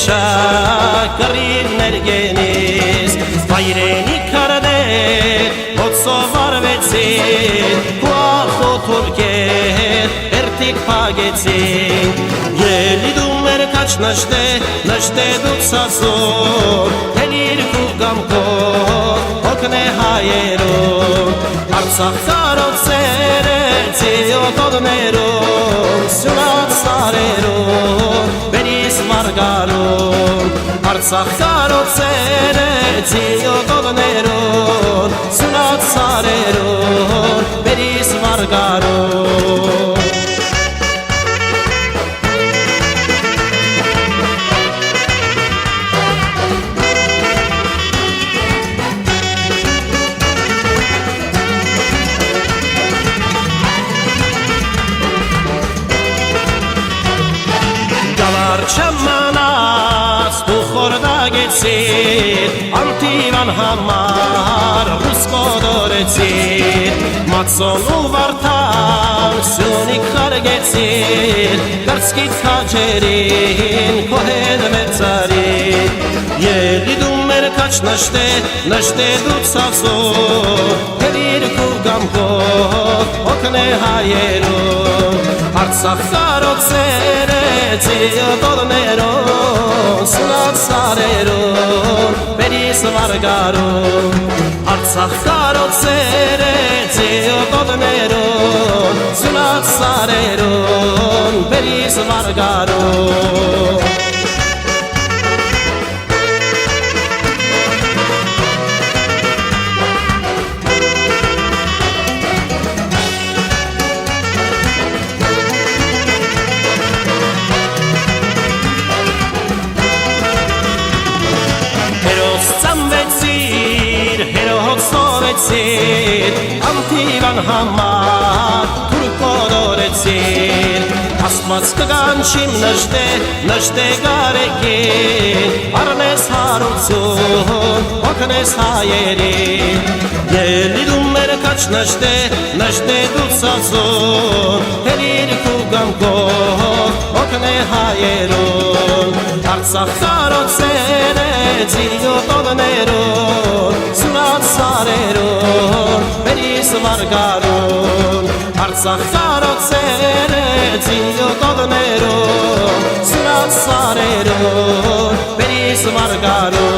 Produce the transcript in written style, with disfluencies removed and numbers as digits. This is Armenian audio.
Շակրիներ գենիս Վայրենի քարներ Հոցով արվեցին Կուախոթորկեր Երտիկ պագեցին Ելիդում էր կաչ նշտե դուցասոր Հելիր կուգամքով Հոգն է հայերում Արցախ կարոցեր է Ձիոտոդներում Սյունած սարերում Բերիս մարգարում Արցախ կարոցեր է Ձիոտոդներում Սյունած սարերում Բերիս մարգարում Չամանաս դու խորդագեցիր Անտիվան համար ռուսկոդորեցիր Մացոն ու վարդան սյունիք խարգեցիր Կրսկիտ խաջերին կոհեն մեծարին Ելիդում էր կաչ նշտե դուցասոր Հերիր կուգամքով հոգն է հայերում Արցախ կարոցեր է Ձիոտոդներում Սնած սարերում Բերիս վարգարում Արցախ կարոցեր է Ձիոտոդներում Սնած սարերում Բերիս վարգարում Անտիվան համար թուրքորորեցին Աստված կգանչիմ նշտե գարեկին Արնես հարություն, հոգնես հայերին Ելիդում էր կաչ նշտե դուցասոր Հերիր կուգամքով, հոգն է հայերում Արցախ կարոցեր է Ձիոտոդներում Սյունած սարերում Բերիս վարգարում Արցախ կարոցեր է Ձիոտոդներում Սյունած սարերում Բերիս վարգարում